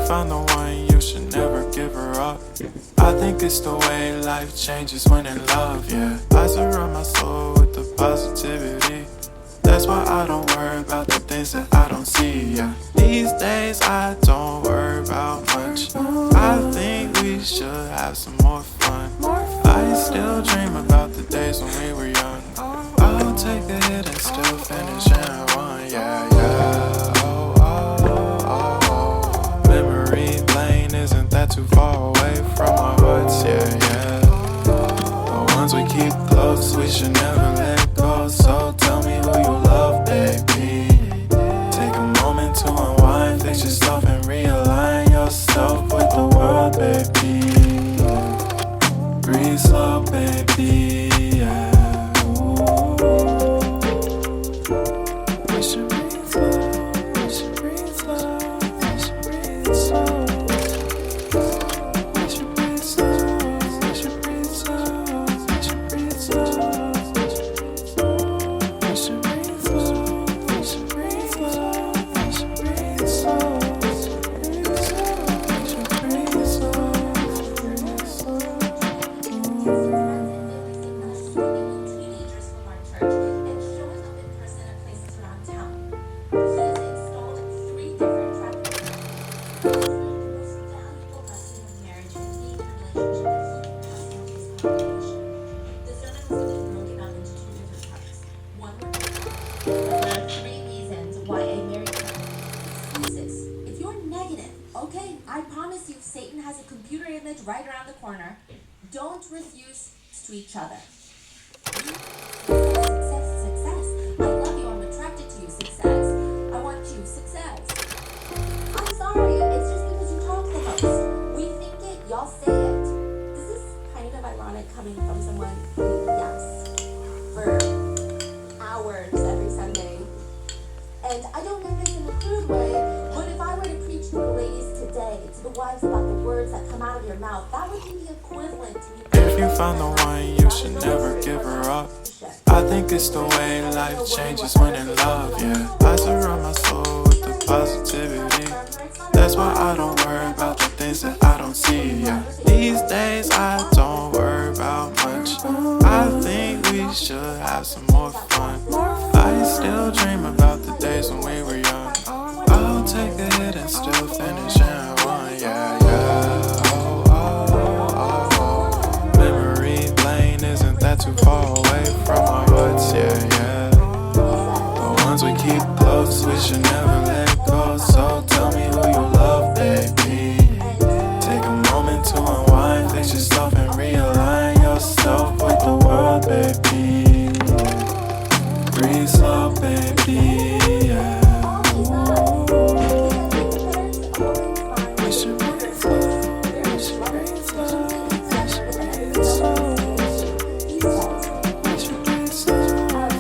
found the one, you should never give her up. I think it's the way life changes when in love, yeah. I surround my soul with the positivity. That's why I don't worry about the things that I don't see, yeah. These days I don't worry about much. I think we should have some more fun. I still dream about the days when we were young. I'll take a hit and still finish in one, yeah, yeah. Oh, oh, oh, oh. Memory lane isn't that too far away from our hearts, yeah, yeah. The ones we keep close, we should never let go. So tell me who you love, baby. Take a moment to unwind, fix yourself and realign yourself with the world, baby. Breathe slow, baby, yeah. We should breathe slow, we should breathe slow, we should breathe slow. We should breathe slow, we should breathe slow, we should breathe slow. We should breathe slow, we should breathe slow, we should breathe slow. We should breathe slow, breathe slow. Teenagers from our church and showing up in person at places around town. He has installed 3 different traffic cameras. The most valuable lesson of marriage and being in a relationship is looking past nobody's congregation. The sermon was going to be broken up into 2 different parts. One would be there are 3 reasons why a married couple excuses. If you're negative, okay, I promise you Satan has a computer image right around the corner. Don't refuse to each other. Success. I love you, I'm attracted to you, success. I want you, success. I'm sorry, it's just because you talk the most. We think it, y'all say it. This is kind of ironic coming from someone who yaps for hours every Sunday. And I don't mean this in a crude way, but if I were to preach to the ladies today, to the wives about the words that come out of your mouth, that would be the equivalent to me. If you found the one, you should never give her up. I think it's the way life changes when in love, yeah. I surround my soul with the positivity. That's why I don't worry about the things that I don't see, yeah. These days I don't worry about much. I think we should have some more fun. I still dream about the days when we were young. I'll take a hit and still finish in one, yeah, yeah. Oh, oh, oh, oh. Memory lane isn't that too far away from our hearts, yeah, yeah. The ones we keep close, we should never let go. So tell me who you love, baby. Take a moment to unwind, fix yourself and realign yourself with the world, baby. Breathe slow, baby, yeah. We should breathe slow, we should breathe slow, we should breathe slow. We should breathe slow,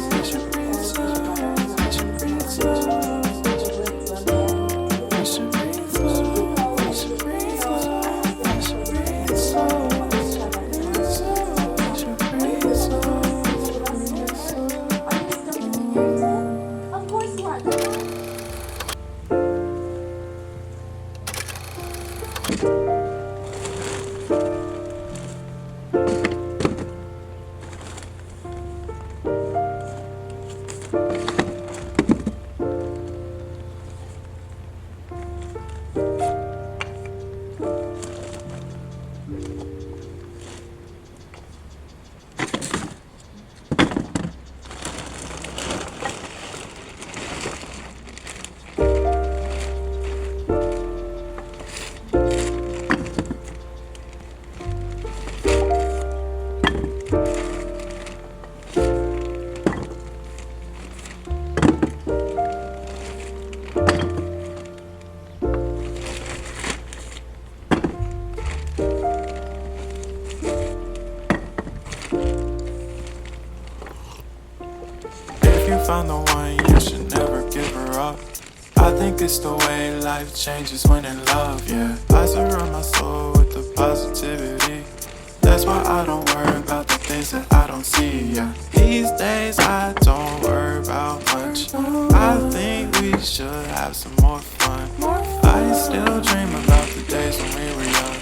we should breathe slow, we should breathe slow. We should breathe slow, we should breathe slow, we should breathe slow. We should breathe slow, Of course you are. If you found the one, you should never give her up. I think it's the way life changes when in love, yeah. I surround my soul with the positivity. That's why I don't worry about the things that I don't see, yeah. These days I don't worry about much. I think we should have some more fun. I still dream about the days when we were young.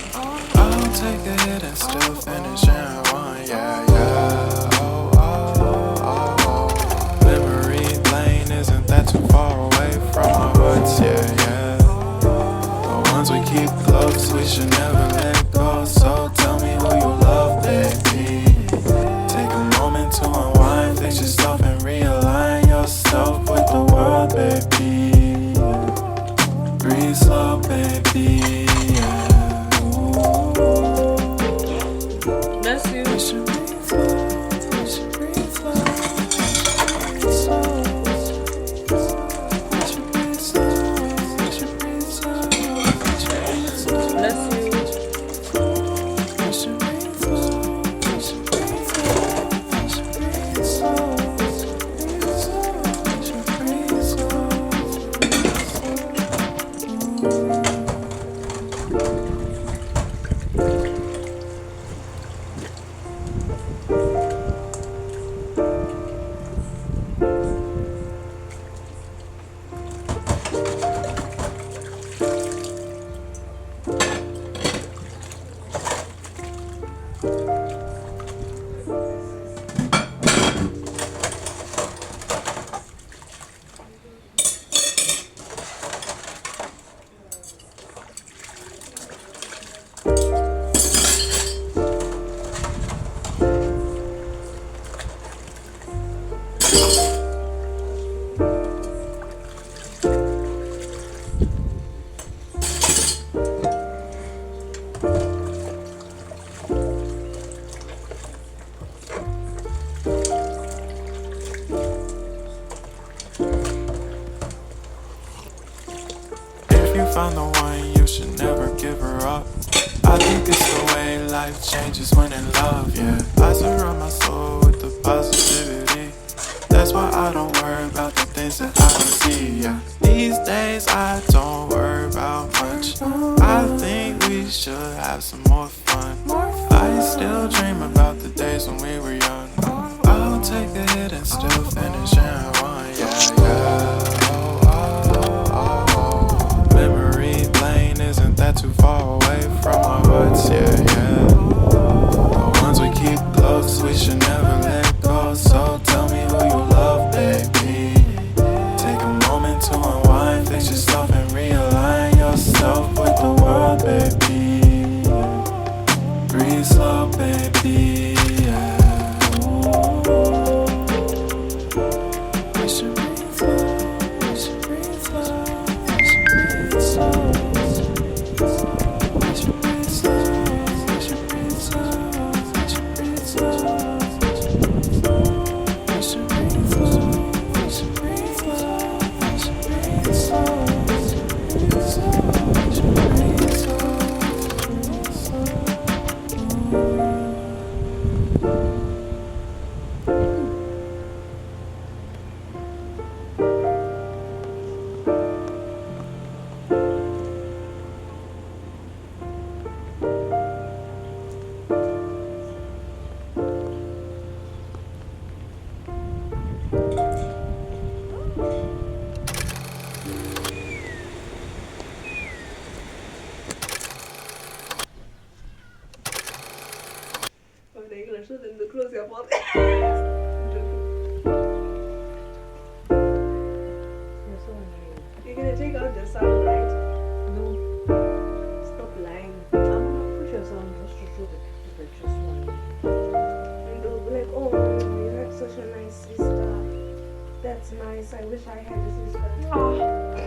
I'll take a hit and still finish in one. Yeah, yeah. Oh, oh, oh, oh. Memory lane isn't that too far away from our hearts. Yeah, yeah. The ones we keep close, we should never let go. So tell me who you love, baby. Take a moment to unwind, fix yourself and realign yourself with the world, baby. Breathe slow, baby. Yeah. Bless you. We should breathe slow. We should breathe slow. We should breathe slow. We should breathe slow. We should breathe slow. Bless you. We should breathe slow. We should breathe slow. We should breathe slow. We should breathe slow. If you found the one, you should never give her up. I think it's the way life changes when in love, yeah. I surround my soul with the positivity. That's why I don't worry about the things that I don't see, yeah. These days I don't worry about much. I think we should have some more fun. I still dream about the days when we were young. I'll take a hit and still finish in one, yeah, yeah. Oh, oh, oh, oh. Memory lane isn't that too far away from our hearts, yeah, yeah. The ones we keep close, we should never let go. So tell me who you love, baby. Take a moment to unwind, fix yourself and realign yourself with the world, baby. Breathe slow, baby. Yeah. We should breathe slow. We should breathe slow. We should breathe slow. We should breathe slow. We should breathe slow. We should breathe slow. We should breathe slow. We should breathe slow. We should breathe slow. We should breathe slow.我一个人说的你的 close 要放You're gonna take out the sound, right? No, Stop lying. I'm gonna put your sound just to show the people that just want And they'll be like, oh, you have such a nice sister. That's nice. I wish I had a sister.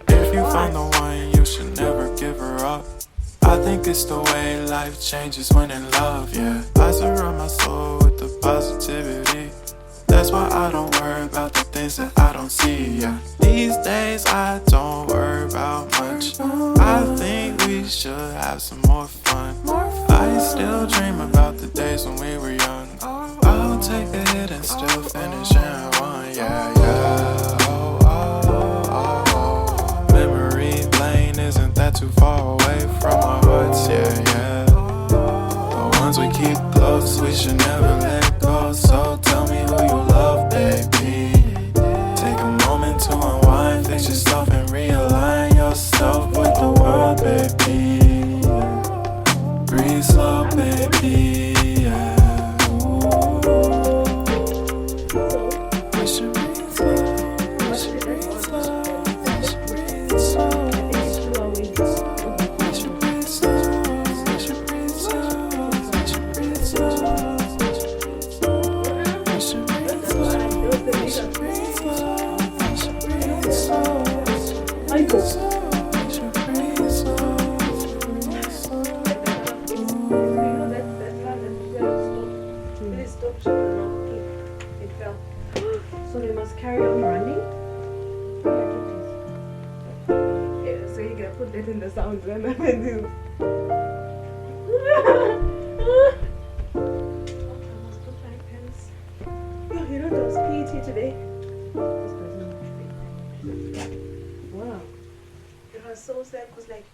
If you find the one, you should never give her up. I think it's the way life changes when in love, yeah. I surround my soul with the positivity. That's why I don't worry about the things that I don't see, yeah. These days I don't worry about much. I think we should have some more fun. I still dream about the days when we were young. I'll take a hit and still finish in one, yeah, yeah. Oh, oh, oh, oh. Memory lane isn't that too far away from our hearts, yeah, yeah. The ones we keep close, we should never let go. So tell me who you love, baby. it stopped showing up. It fell. So they must carry on running? Yeah, so you can put that in the sounds when I do. I must put my pants. Oh, you know there was PET today. This doesn't much fit. Wow. It was so sad because like